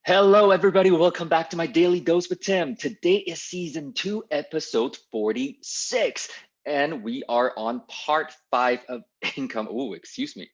Hello, everybody. Welcome back to my Daily Dose with Tim. Today is season 2, episode 46, and we are on part 5 of income. Oh, excuse me.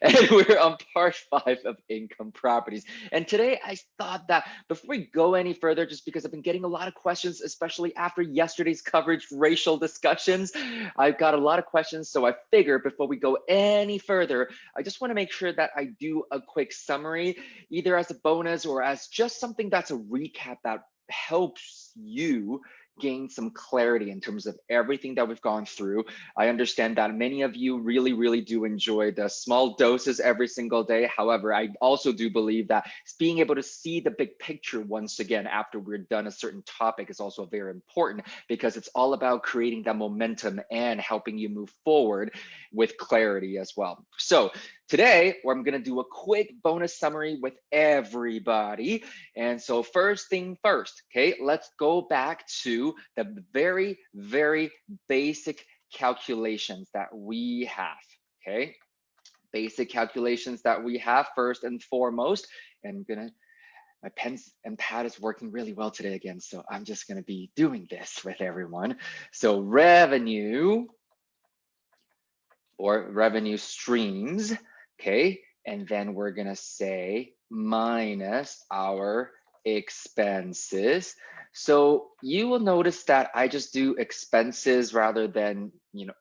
And we're on part 5 of income properties. And today I thought that before we go any further, just because I've been getting a lot of questions, especially after yesterday's coverage, racial discussions, I've got a lot of questions. So I figured before we go any further, I just want to make sure that I do a quick summary, either as a bonus or as just something that's a recap that helps you gain some clarity in terms of everything that we've gone through. I understand that many of you really do enjoy the small doses every single day. However, I also do believe that being able to see the big picture once again after we're done a certain topic is also very important, because it's all about creating that momentum and helping you move forward with clarity as well. So today, I'm going to do a quick bonus summary with everybody. And so first thing first, okay, let's go back to the very basic calculations that we have, okay? Basic calculations that we have first and foremost. And my pen and pad is working really well today again, so I'm just going to be doing this with everyone. So revenue or revenue streams, okay? And then we're gonna say minus our expenses. So you will notice that I just do expenses rather than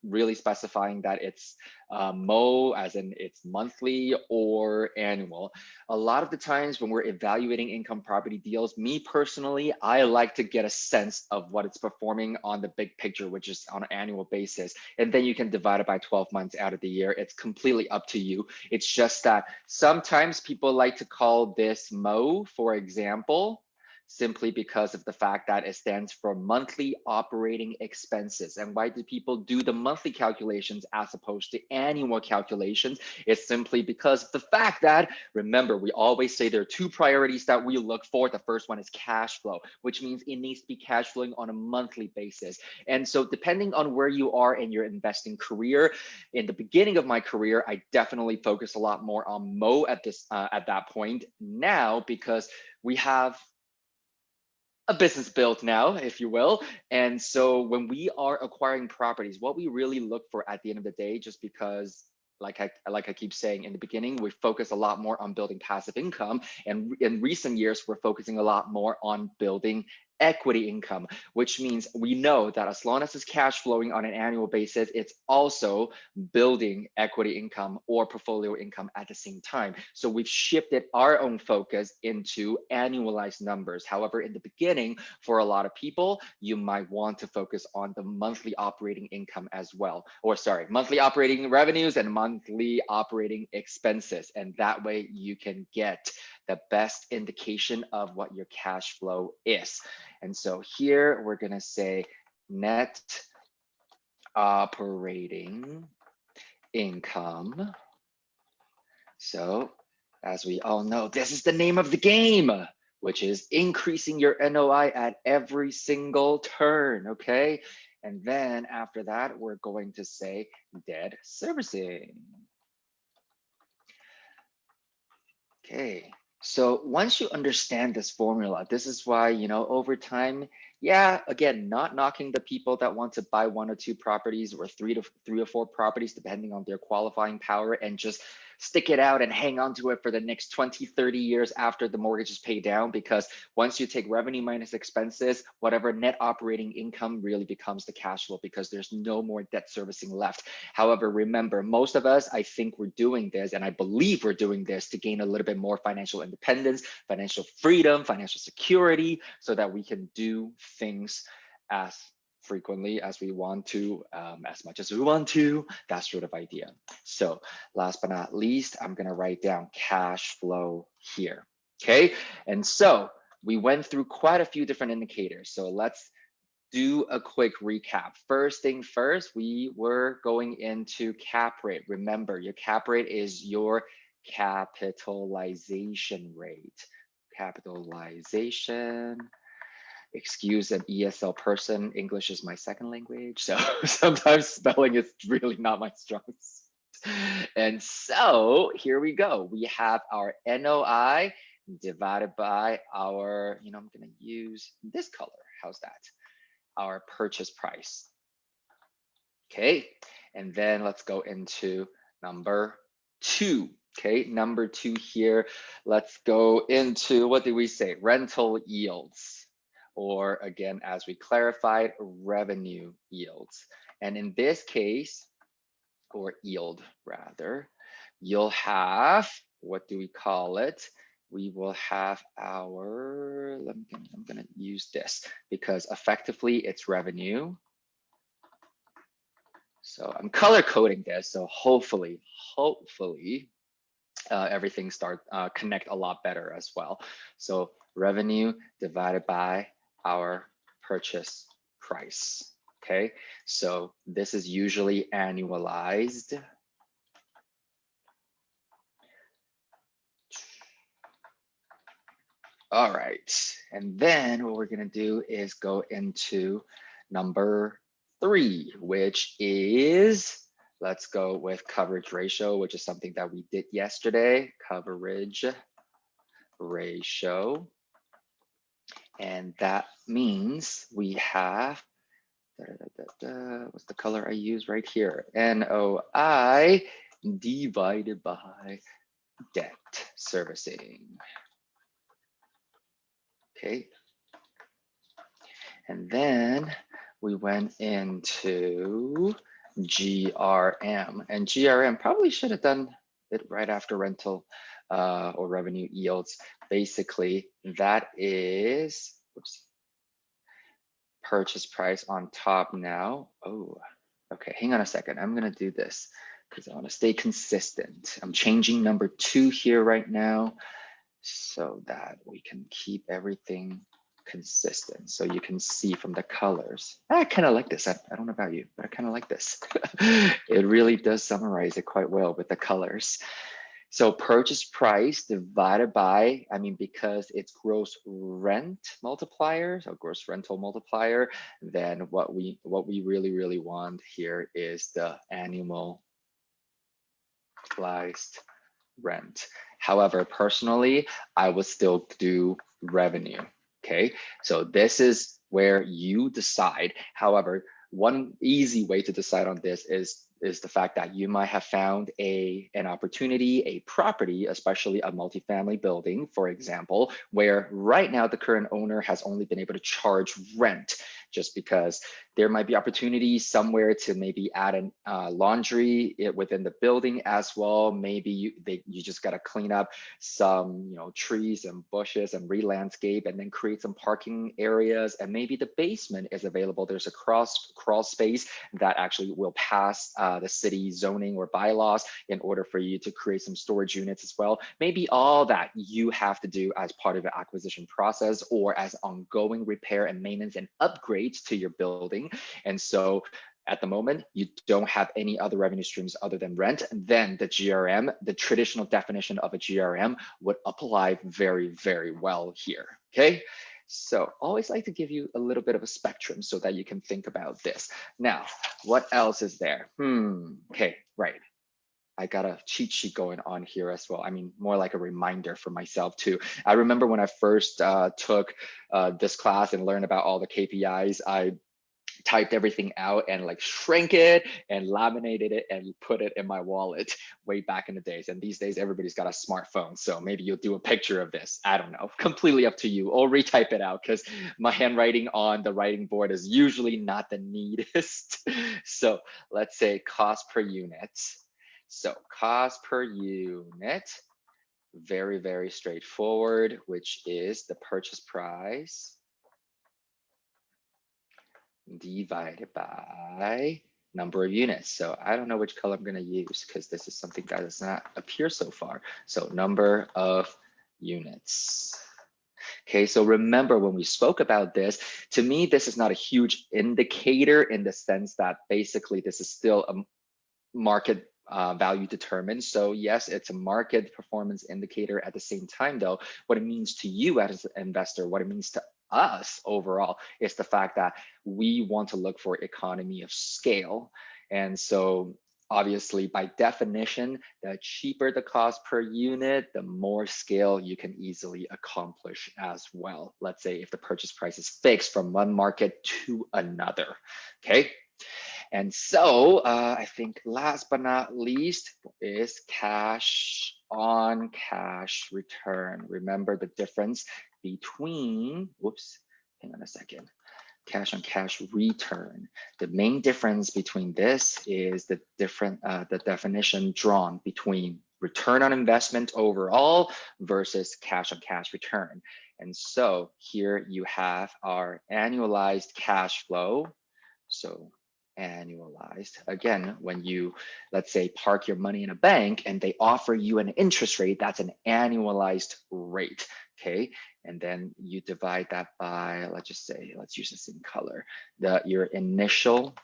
really specifying that it's MO, as in it's monthly or annual. A lot of the times when we're evaluating income property deals, me personally, I like to get a sense of what it's performing on the big picture, which is on an annual basis. And then you can divide it by 12 months out of the year. It's completely up to you. It's just that sometimes people like to call this MO, for example, simply because of the fact that it stands for monthly operating expenses. And why do people do the monthly calculations as opposed to annual calculations? It's simply because of the fact that, remember, we always say there are two priorities that we look for. The first one is cash flow, which means it needs to be cash flowing on a monthly basis. And so depending on where you are in your investing career, in the beginning of my career, I definitely focus a lot more on MO at that point. Now, because we have a business built now, if you will. And so when we are acquiring properties, what we really look for at the end of the day, just because like I keep saying in the beginning, we focus a lot more on building passive income. And in recent years, we're focusing a lot more on building equity income, which means we know that as long as it's cash flowing on an annual basis, it's also building equity income or portfolio income at the same time. So we've shifted our own focus into annualized numbers. However, in the beginning, for a lot of people, you might want to focus on the monthly operating income as well, or sorry, monthly operating revenues and monthly operating expenses. And that way you can get the best indication of what your cash flow is. And so here we're gonna say net operating income. So as we all know, this is the name of the game, which is increasing your NOI at every single turn, okay? And then after that, we're going to say debt servicing. Okay, so once you understand this formula, this is why, over time, yeah, again, not knocking the people that want to buy 1 or 2 properties or 3 or 4 properties, depending on their qualifying power, and just stick it out and hang on to it for the next 20, 30 years after the mortgage is paid down. Because once you take revenue minus expenses, whatever net operating income really becomes the cash flow, because there's no more debt servicing left. However, remember, most of us, I think we're doing this, and I believe we're doing this to gain a little bit more financial independence, financial freedom, financial security, so that we can do things as frequently as we want to, as much as we want to, that sort of idea. So last but not least, I'm gonna write down cash flow here, okay? And so we went through quite a few different indicators. So let's do a quick recap. First thing first, we were going into cap rate. Remember, your cap rate is your capitalization rate. Capitalization. Excuse an ESL person, English is my second language, so sometimes spelling is really not my strong suit. And so here we go. We have our NOI divided by our, I'm gonna use this color. How's that? Our purchase price. Okay, and then let's go into number 2. Okay, number 2 here. Let's go into, what did we say? Rental yields, or again, as we clarified, revenue yields. And in this case, or yield rather, you'll have, what do we call it? We will have our, I'm gonna use this because effectively it's revenue. So I'm color coding this, so hopefully everything connect a lot better as well. So revenue divided by our purchase price. Okay, so this is usually annualized. All right, and then what we're gonna do is go into number 3, which is, let's go with coverage ratio, which is something that we did yesterday, coverage ratio. And that means we have, what's the color I use right here? NOI divided by debt servicing. Okay. And then we went into GRM, and GRM probably should have done it right after rental or revenue yields. Basically, that is, whoops, purchase price on top now. Oh, okay, hang on a second. I'm gonna do this because I wanna stay consistent. I'm changing number 2 here right now so that we can keep everything consistent. So you can see from the colors. I kind of like this. I don't know about you, but I kind of like this. It really does summarize it quite well with the colors. So purchase price divided by, because it's gross rent multiplier, so gross rental multiplier, then what we really want here is the annualized rent. However, personally, I would still do revenue. Okay, so this is where you decide. However, one easy way to decide on this is the fact that you might have found an opportunity, a property, especially a multifamily building, for example, where right now the current owner has only been able to charge rent, just because there might be opportunities somewhere to maybe add a laundry within the building as well. Maybe you just got to clean up some trees and bushes and re-landscape, and then create some parking areas, and maybe the basement is available. There's a crawl space that actually will pass the city zoning or bylaws in order for you to create some storage units as well. Maybe all that you have to do as part of the acquisition process or as ongoing repair and maintenance and upgrades to your building. And so at the moment, you don't have any other revenue streams other than rent, then the GRM, the traditional definition of a GRM, would apply very, very well here, okay? So always like to give you a little bit of a spectrum so that you can think about this. Now, what else is there? Okay, right. I got a cheat sheet going on here as well. More like a reminder for myself too. I remember when I first took this class and learned about all the KPIs, I typed everything out and shrank it and laminated it and put it in my wallet way back in the days. And these days, everybody's got a smartphone. So maybe you'll do a picture of this. I don't know, completely up to you, or retype it out because my handwriting on the writing board is usually not the neatest. So let's say cost per unit. So cost per unit, very, very straightforward, which is the purchase price divided by number of units. So I don't know which color I'm going to use because this is something that does not appear so far. So number of units. Okay, so remember when we spoke about this, to me, this is not a huge indicator in the sense that basically this is still a market value determined. So yes, it's a market performance indicator. At the same time though, what it means to you as an investor, what it means to us overall is the fact that we want to look for economy of scale. And so obviously, by definition, the cheaper the cost per unit, the more scale you can easily accomplish as well. Let's say if the purchase price is fixed from one market to another, okay? And so I think last but not least is cash on cash return. Remember the difference between, whoops, hang on a second, cash on cash return. The main difference between this is the definition drawn between return on investment overall versus cash on cash return. And so here you have our annualized cash flow. So annualized, again, when you, let's say, park your money in a bank and they offer you an interest rate, that's an annualized rate, okay? And then you divide that by, let's just say, let's use the same color, your initial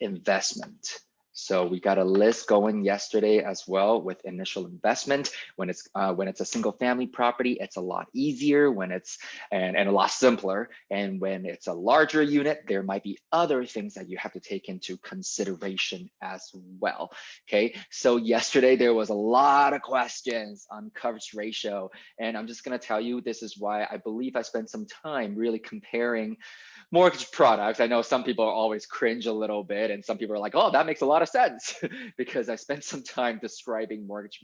investment. So we got a list going yesterday as well with initial investment. When it's a single family property, it's a lot easier when it's and a lot simpler. And when it's a larger unit, there might be other things that you have to take into consideration as well. Okay, so yesterday there was a lot of questions on coverage ratio, and I'm just gonna tell you, this is why I believe I spent some time really comparing mortgage products. I know some people always cringe a little bit, and some people are like, oh, that makes a lot of sense, because I spent some time describing mortgage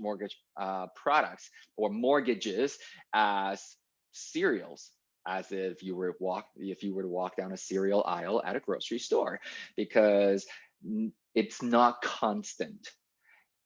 products or mortgages as cereals, as if you were to walk down a cereal aisle at a grocery store, because it's not constant.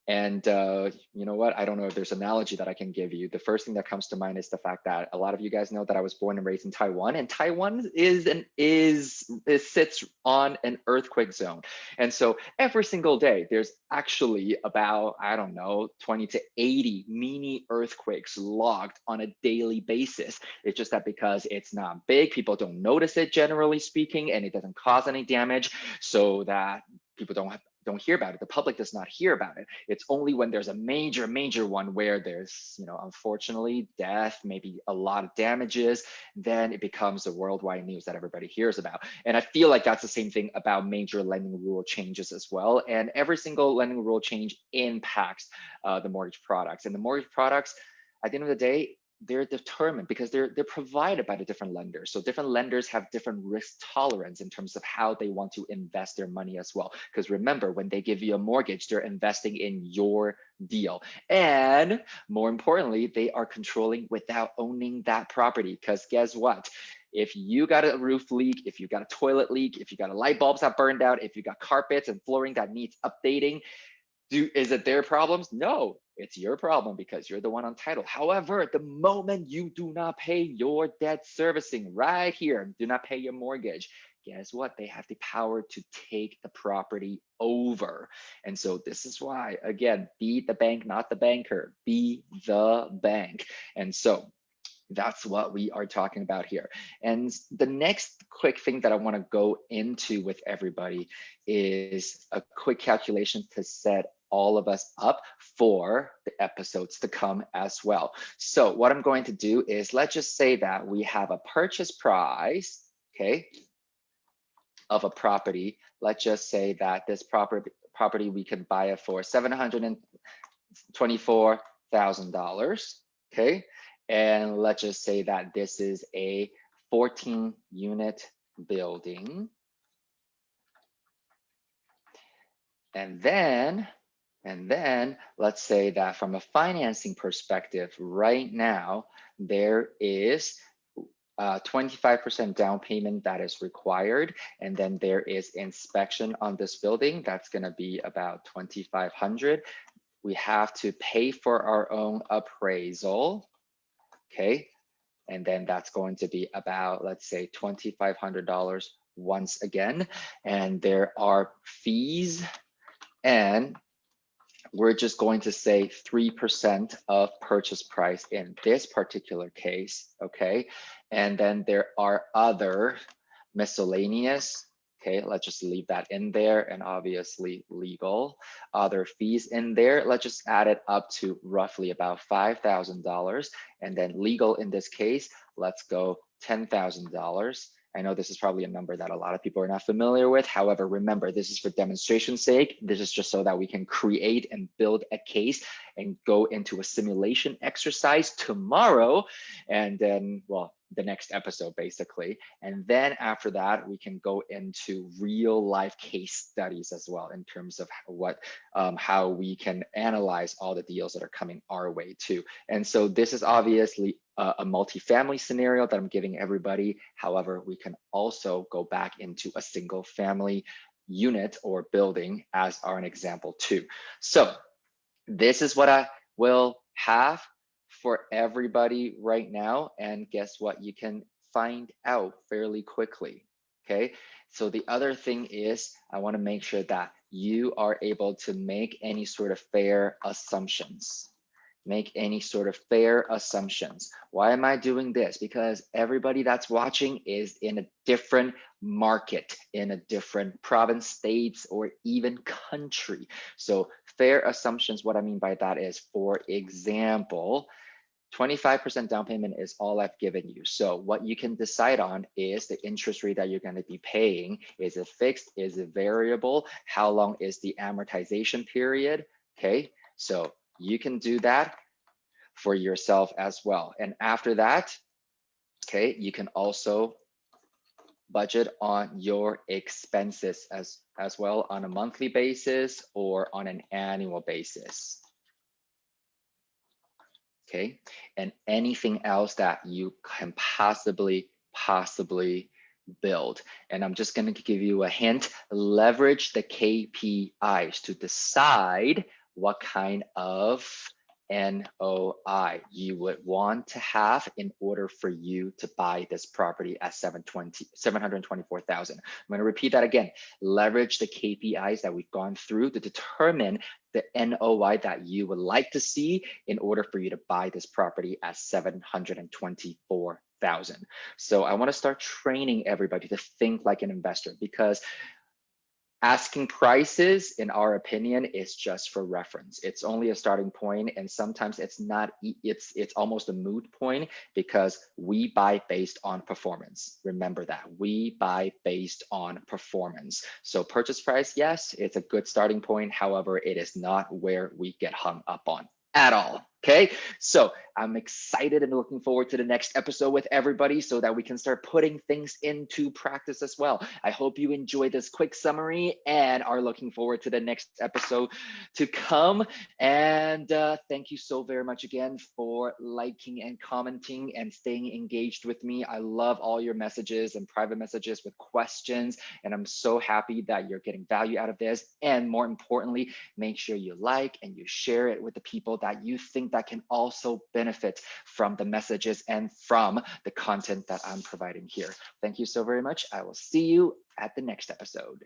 And you know what? I don't know if there's an analogy that I can give you. The first thing that comes to mind is the fact that a lot of you guys know that I was born and raised in Taiwan, and Taiwan sits on an earthquake zone. And so every single day, there's actually about, I don't know, 20 to 80 mini earthquakes logged on a daily basis. It's just that because it's not big, people don't notice it, generally speaking, and it doesn't cause any damage, so that people don't hear about it. The public does not hear about it. It's only when there's a major one where there's, unfortunately, death, maybe a lot of damages, then it becomes the worldwide news that everybody hears about. And I feel like that's the same thing about major lending rule changes as well. And every single lending rule change impacts the mortgage products. And the mortgage products, at the end of the day, they're determined because they're provided by the different lenders. So different lenders have different risk tolerance in terms of how they want to invest their money as well. Because remember, when they give you a mortgage, they're investing in your deal. And more importantly, they are controlling without owning that property. Because guess what? If you got a roof leak, if you got a toilet leak, if you got a light bulbs that burned out, if you got carpets and flooring that needs updating, is it their problems? No, it's your problem because you're the one on title. However, the moment you do not pay your debt servicing right here, do not pay your mortgage, guess what? They have the power to take the property over. And so this is why, again, be the bank, not the banker. Be the bank. And so that's what we are talking about here. And the next quick thing that I want to go into with everybody is a quick calculation to set all of us up for the episodes to come as well. So what I'm going to do is, let's just say that we have a purchase price, okay, of a property. Let's just say that this property we can buy it for $724,000, okay? And let's just say that this is a 14-unit building. And then let's say that from a financing perspective, right now, there is 25% down payment that is required. And then there is inspection on this building. That's gonna be about $2,500. We have to pay for our own appraisal. Okay, and then that's going to be about, let's say, $2,500 once again. And there are fees, and we're just going to say 3% of purchase price in this particular case, okay? And then there are other miscellaneous, okay, let's just leave that in there, and obviously legal, other fees in there. Let's just add it up to roughly about $5,000. And then legal in this case, let's go $10,000. I know this is probably a number that a lot of people are not familiar with. However, remember, this is for demonstration's sake. This is just so that we can create and build a case and go into a simulation exercise tomorrow. And then, well, the next episode basically. And then after that, we can go into real life case studies as well in terms of what, how we can analyze all the deals that are coming our way too. And so this is obviously a multifamily scenario that I'm giving everybody. However, we can also go back into a single family unit or building as an example too. So this is what I will have for everybody right now. And guess what? You can find out fairly quickly. Okay. So the other thing is I want to make sure that you are able to make any sort of fair assumptions. Make any sort of fair assumptions. Why am I doing this? Because everybody that's watching is in a different market, in a different province, states, or even country. So fair assumptions, what I mean by that is, for example, 25% down payment is all I've given you. So what you can decide on is the interest rate that you're going to be paying. Is it fixed? Is it variable? How long is the amortization period? Okay, so you can do that for yourself as well. And after that, okay, you can also budget on your expenses as well on a monthly basis or on an annual basis. Okay, and anything else that you can possibly build. And I'm just going to give you a hint. Leverage the KPIs to decide what kind of NOI you would want to have in order for you to buy this property at 724,000. I'm going to repeat that again. Leverage the KPIs that we've gone through to determine the NOI that you would like to see in order for you to buy this property at 724,000. So I want to start training everybody to think like an investor, because asking prices, in our opinion, is just for reference. It's only a starting point, and sometimes it's not. It's almost a moot point, because we buy based on performance. Remember that we buy based on performance. So purchase price, yes, it's a good starting point. However, it is not where we get hung up on at all. Okay, so I'm excited and looking forward to the next episode with everybody so that we can start putting things into practice as well. I hope you enjoyed this quick summary and are looking forward to the next episode to come. And thank you so very much again for liking and commenting and staying engaged with me. I love all your messages and private messages with questions, and I'm so happy that you're getting value out of this. And more importantly, make sure you like and you share it with the people that you think that can also benefit from the messages and from the content that I'm providing here. Thank you so very much. I will see you at the next episode.